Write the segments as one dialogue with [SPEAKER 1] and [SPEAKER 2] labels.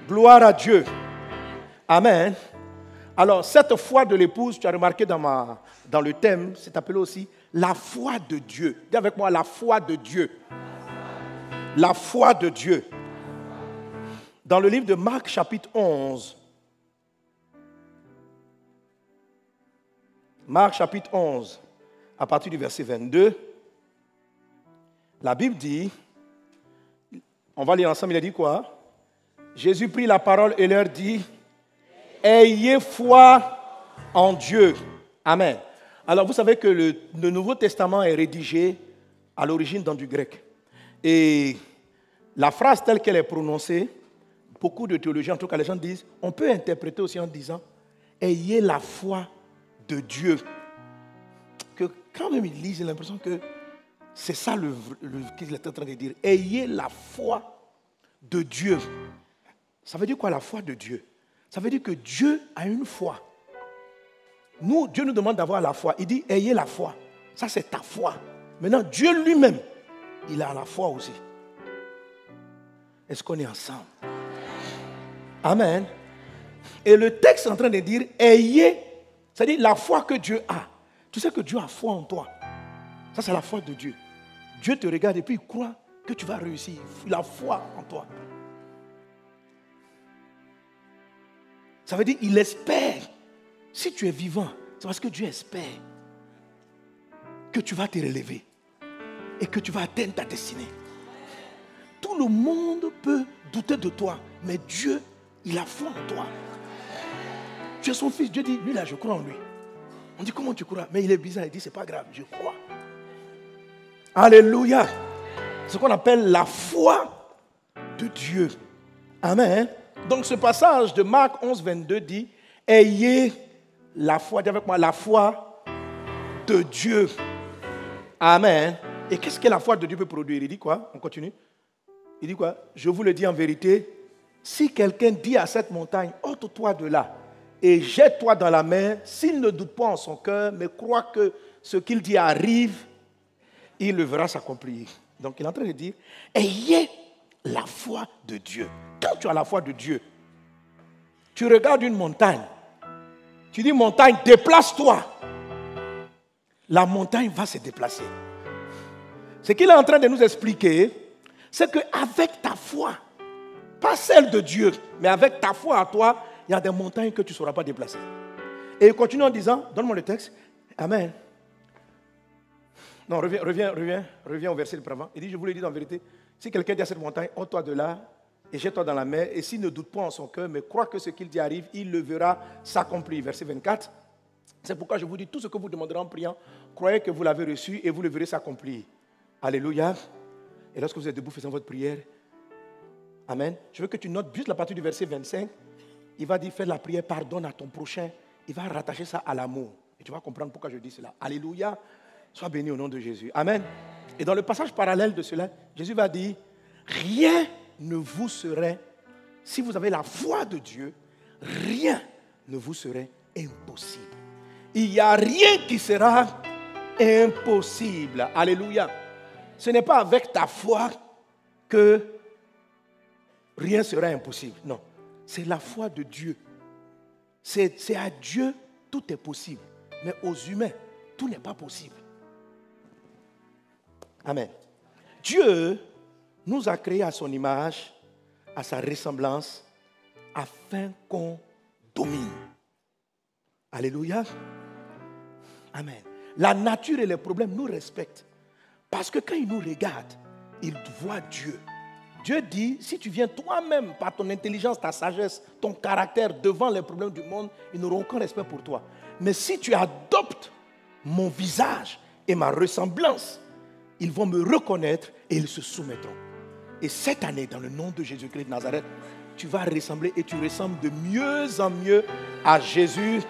[SPEAKER 1] Gloire à Dieu. Amen. Alors, cette foi de l'épouse, tu as remarqué dans le thème, c'est appelé aussi la foi de Dieu. Dis avec moi, la foi de Dieu. La foi de Dieu. Dans le livre de Marc, chapitre 11, Marc, chapitre 11, à partir du verset 22, la Bible dit, on va lire ensemble, il a dit quoi? Jésus prit la parole et leur dit, ayez foi en Dieu. Amen. Alors, vous savez que le Nouveau Testament est rédigé à l'origine dans du grec. Et la phrase telle qu'elle est prononcée, beaucoup de théologiens, en tout cas les gens disent, on peut interpréter aussi en disant, ayez la foi de Dieu. Que quand même ils lisent, j'ai l'impression que c'est ça qu'il est en train de dire. Ayez la foi de Dieu. Ça veut dire quoi la foi de Dieu? Ça veut dire que Dieu a une foi. Nous, Dieu nous demande d'avoir la foi. Il dit, ayez la foi. Ça, c'est ta foi. Maintenant, Dieu lui-même, il a la foi aussi. Est-ce qu'on est ensemble? Amen. Et le texte est en train de dire, ayez, c'est-à-dire la foi que Dieu a. Tu sais que Dieu a foi en toi. Ça, c'est la foi de Dieu. Dieu te regarde et puis il croit que tu vas réussir. Il a foi en toi. Ça veut dire qu'il espère. Si tu es vivant, c'est parce que Dieu espère que tu vas te relever et que tu vas atteindre ta destinée. Tout le monde peut douter de toi, mais Dieu, il a foi en toi. Tu es son fils. Dieu dit, lui là, je crois en lui. On dit, comment tu crois? Mais il est bizarre. Il dit, c'est pas grave, je crois. Alléluia. C'est ce qu'on appelle la foi de Dieu. Amen. Donc ce passage de Marc 11, 22 dit, ayez la foi, dis avec moi, la foi de Dieu. Amen. Et qu'est-ce que la foi de Dieu peut produire? Il dit quoi? On continue. Il dit quoi? Je vous le dis en vérité, si quelqu'un dit à cette montagne, ôte-toi de là et jette-toi dans la mer, s'il ne doute pas en son cœur, mais croit que ce qu'il dit arrive, il le verra s'accomplir. Donc il est en train de dire, ayez la foi de Dieu. Quand tu as la foi de Dieu, tu regardes une montagne, tu dis montagne, déplace-toi. La montagne va se déplacer. Ce qu'il est en train de nous expliquer, c'est qu'avec ta foi, pas celle de Dieu, mais avec ta foi à toi, il y a des montagnes que tu ne sauras pas déplacer. Et il continue en disant, donne-moi le texte. Amen. Non, reviens au verset de précédent. Il dit, je vous l'ai dit en vérité, si quelqu'un dit à cette montagne, ôte-toi de là et jette-toi dans la mer, et s'il ne doute pas en son cœur, mais croit que ce qu'il dit arrive, il le verra s'accomplir. Verset 24. C'est pourquoi je vous dis, tout ce que vous demanderez en priant, croyez que vous l'avez reçu et vous le verrez s'accomplir. Alléluia. Et lorsque vous êtes debout faisant votre prière, amen, je veux que tu notes juste la partie du verset 25. Il va dire, fais la prière, pardonne à ton prochain. Il va rattacher ça à l'amour. Et tu vas comprendre pourquoi je dis cela. Alléluia. Sois béni au nom de Jésus. Amen. Et dans le passage parallèle de cela, Jésus va dire, rien ne vous serait, si vous avez la foi de Dieu, rien ne vous serait impossible. Il n'y a rien qui sera impossible. Alléluia. Ce n'est pas avec ta foi que rien sera impossible. Non. C'est la foi de Dieu. C'est à Dieu, tout est possible. Mais aux humains, tout n'est pas possible. Amen. Dieu nous a créés à son image, à sa ressemblance, afin qu'on domine. Alléluia. Amen. La nature et les problèmes nous respectent. Parce que quand ils nous regardent, ils voient Dieu. Dieu dit, si tu viens toi-même par ton intelligence, ta sagesse, ton caractère devant les problèmes du monde, ils n'auront aucun respect pour toi. Mais si tu adoptes mon visage et ma ressemblance, ils vont me reconnaître et ils se soumettront. Et cette année, dans le nom de Jésus-Christ de Nazareth, tu vas ressembler et tu ressembles de mieux en mieux à Jésus.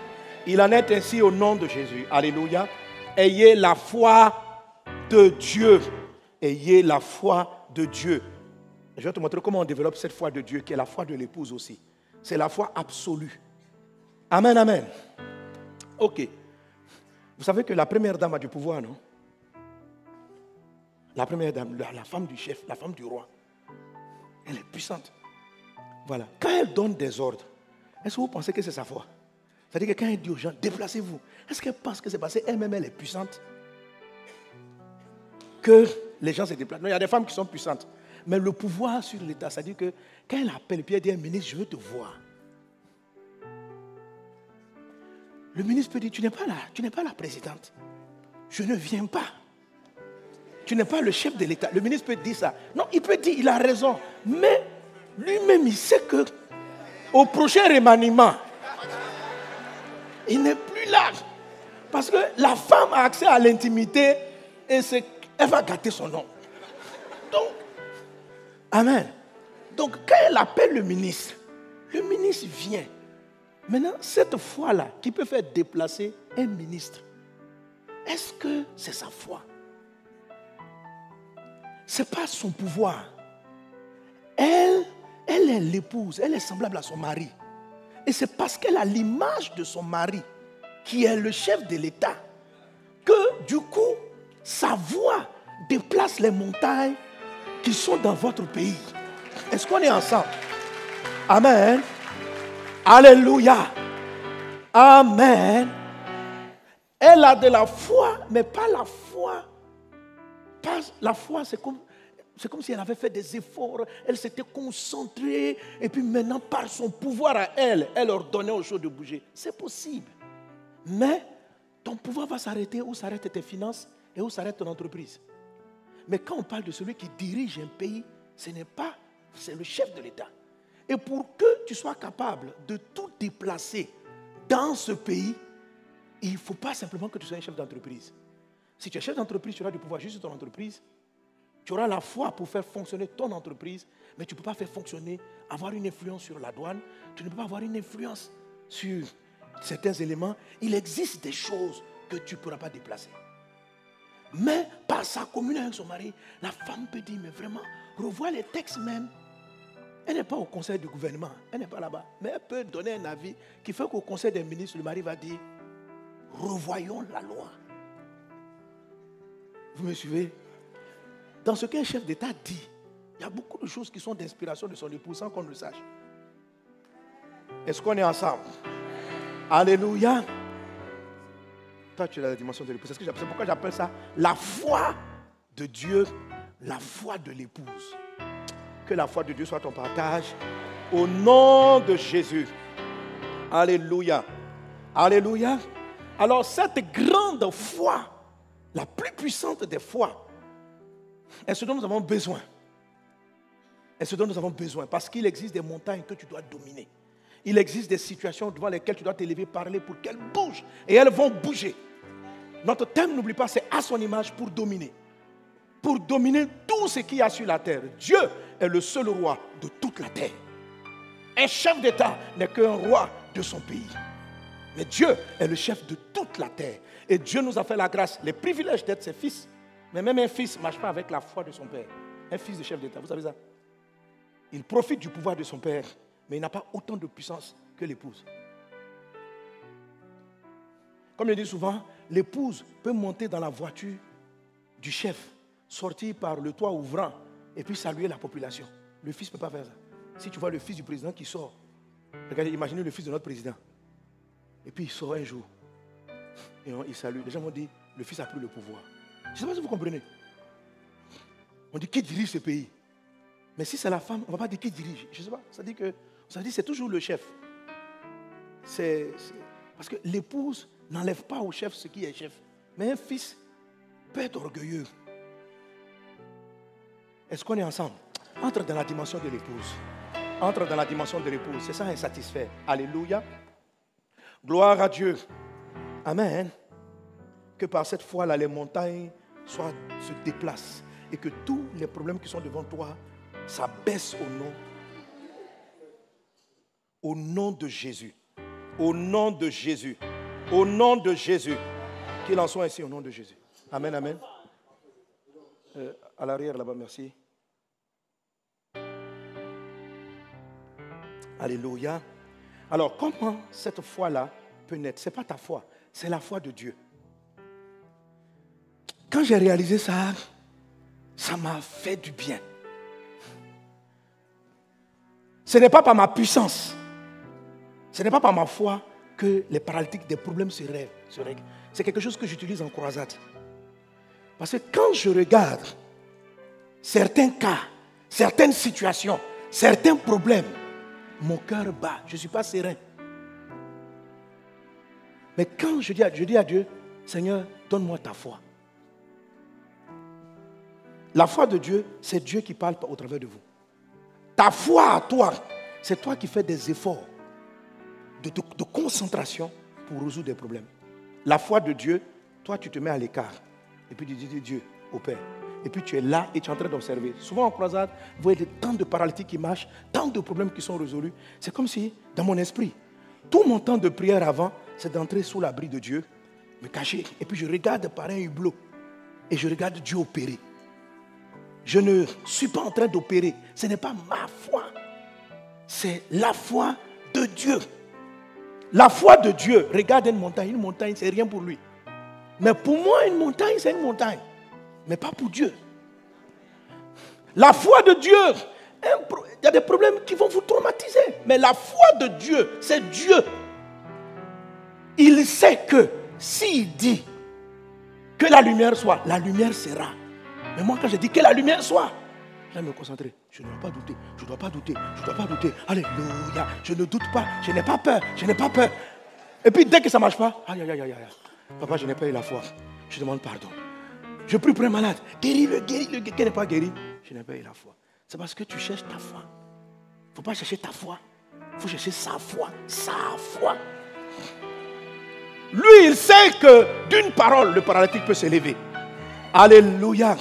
[SPEAKER 1] Il en est ainsi au nom de Jésus. Alléluia. Ayez la foi de Dieu. Ayez la foi de Dieu. Je vais te montrer comment on développe cette foi de Dieu, qui est la foi de l'épouse aussi. C'est la foi absolue. Amen, amen. Ok. Vous savez que la première dame a du pouvoir, non? La première dame, la femme du chef, la femme du roi. Elle est puissante. Voilà. Quand elle donne des ordres, est-ce que vous pensez que c'est sa foi? C'est-à-dire que quand elle dit aux gens, déplacez-vous, est-ce qu'elle pense que c'est parce qu'elle-même, elle est puissante que les gens se déplacent? Non, il y a des femmes qui sont puissantes. Mais le pouvoir sur l'État, c'est-à-dire que quand elle appelle, puis elle dit, ministre, je veux te voir. Le ministre peut dire, tu n'es pas là, tu n'es pas la présidente. Je ne viens pas. Tu n'es pas le chef de l'État. Le ministre peut dire ça. Non, il peut dire, il a raison. Mais lui-même, il sait que au prochain remaniement, il n'est plus là. Parce que la femme a accès à l'intimité et elle va gâter son nom. Donc, amen. Donc, quand elle appelle le ministre vient. Maintenant, cette foi-là, qui peut faire déplacer un ministre, est-ce que c'est sa foi? Ce n'est pas son pouvoir. Elle est l'épouse, elle est semblable à son mari. Et c'est parce qu'elle a l'image de son mari, qui est le chef de l'État, que du coup, sa voix déplace les montagnes qui sont dans votre pays. Est-ce qu'on est ensemble? Amen. Alléluia. Amen. Elle a de la foi, mais pas la foi. La foi, c'est comme si elle avait fait des efforts, elle s'était concentrée, et puis maintenant, par son pouvoir à elle ordonnait aux choses de bouger. C'est possible. Mais ton pouvoir va s'arrêter où s'arrêtent tes finances et où s'arrête ton entreprise. Mais quand on parle de celui qui dirige un pays, c'est le chef de l'État. Et pour que tu sois capable de tout déplacer dans ce pays, il ne faut pas simplement que tu sois un chef d'entreprise. Si tu es chef d'entreprise, tu auras du pouvoir juste sur ton entreprise. Tu auras la foi pour faire fonctionner ton entreprise, mais tu ne peux pas faire fonctionner, avoir une influence sur la douane. Tu ne peux pas avoir une influence sur certains éléments. Il existe des choses que tu ne pourras pas déplacer. Mais par sa communion avec son mari, la femme peut dire, mais vraiment, revois les textes même. Elle n'est pas au conseil du gouvernement, elle n'est pas là-bas. Mais elle peut donner un avis qui fait qu'au conseil des ministres, le mari va dire, revoyons la loi. Vous me suivez? Dans ce qu'un chef d'État dit, il y a beaucoup de choses qui sont d'inspiration de son épouse sans qu'on le sache. Est-ce qu'on est ensemble? Alléluia. Toi, tu as la dimension de l'épouse. C'est pourquoi j'appelle ça la foi de Dieu, la foi de l'épouse. Que la foi de Dieu soit ton partage. Au nom de Jésus. Alléluia. Alléluia. Alors, cette grande foi, la plus puissante des foi, est ce dont nous avons besoin. Est ce dont nous avons besoin. Parce qu'il existe des montagnes que tu dois dominer. Il existe des situations devant lesquelles tu dois t'élever, parler pour qu'elles bougent. Et elles vont bouger. Notre thème, n'oublie pas, c'est à son image pour dominer. Pour dominer tout ce qu'il y a sur la terre. Dieu est le seul roi de toute la terre. Un chef d'État n'est qu'un roi de son pays. Mais Dieu est le chef de toute la terre. Et Dieu nous a fait la grâce, les privilèges d'être ses fils. Mais même un fils ne marche pas avec la foi de son père. Un fils de chef d'État, vous savez ça? Il profite du pouvoir de son père, mais il n'a pas autant de puissance que l'épouse. Comme je dis souvent, l'épouse peut monter dans la voiture du chef, sortir par le toit ouvrant et puis saluer la population. Le fils ne peut pas faire ça. Si tu vois le fils du président qui sort, regardez, imaginez le fils de notre président. Et puis il sort un jour. Et il salue. Les gens vont dire, le fils a pris le pouvoir. Je ne sais pas si vous comprenez. On dit, qui dirige ce pays? Mais si c'est la femme, on ne va pas dire qui dirige. Je ne sais pas. Ça dit que c'est toujours le chef. Parce que l'épouse n'enlève pas au chef ce qui est chef. Mais un fils peut être orgueilleux. Est-ce qu'on est ensemble? Entre dans la dimension de l'épouse. Entre dans la dimension de l'épouse. C'est ça, insatisfait. Alléluia. Gloire à Dieu. Amen. Que par cette foi-là, les montagnes se déplacent. Et que tous les problèmes qui sont devant toi s'abaissent au nom de Jésus. Au nom de Jésus. Au nom de Jésus. Qu'il en soit ainsi au nom de Jésus. Amen, amen. À l'arrière là-bas, merci. Alléluia. Alors, comment cette foi-là peut naître? Ce n'est pas ta foi, c'est la foi de Dieu. Quand j'ai réalisé ça, ça m'a fait du bien. Ce n'est pas par ma puissance, ce n'est pas par ma foi que les paralytiques, des problèmes se règlent. C'est quelque chose que j'utilise en croisade. Parce que quand je regarde certains cas, certaines situations, certains problèmes, mon cœur bat, je ne suis pas serein. Mais quand je dis à Dieu, Seigneur, donne-moi ta foi. La foi de Dieu, c'est Dieu qui parle au travers de vous. Ta foi à toi, c'est toi qui fais des efforts de concentration pour résoudre des problèmes. La foi de Dieu, toi tu te mets à l'écart. Et puis tu dis Dieu, au Père. Et puis tu es là et tu es en train d'observer. Souvent en croisade, vous voyez tant de paralytiques qui marchent, tant de problèmes qui sont résolus. C'est comme si, dans mon esprit, tout mon temps de prière avant, c'est d'entrer sous l'abri de Dieu, me cacher. Et puis je regarde par un hublot. Et je regarde Dieu opérer. Je ne suis pas en train d'opérer. Ce n'est pas ma foi. C'est la foi de Dieu. La foi de Dieu, regarde une montagne, c'est rien pour lui. Mais pour moi, une montagne, c'est une montagne. Mais pas pour Dieu. La foi de Dieu, il y a des problèmes qui vont vous traumatiser. Mais la foi de Dieu, c'est Dieu. Il sait que s'il dit que la lumière soit, la lumière sera. Mais moi, quand je dis que la lumière soit, je vais me concentrer. Je ne dois pas douter. Je ne dois pas douter. Je ne dois pas douter. Alléluia. Je ne doute pas. Je n'ai pas peur. Je n'ai pas peur. Et puis, dès que ça ne marche pas, aïe, aïe, aïe, aïe. Papa, je n'ai pas eu la foi. Je demande pardon. Je prie pour un malade. Guéris-le qui n'est pas guéri. Je n'ai pas eu la foi. C'est parce que tu cherches ta foi. Il ne faut pas chercher ta foi. Il faut chercher sa foi. Sa foi. Lui, il sait que d'une parole, le paralytique peut s'élever. Alléluia.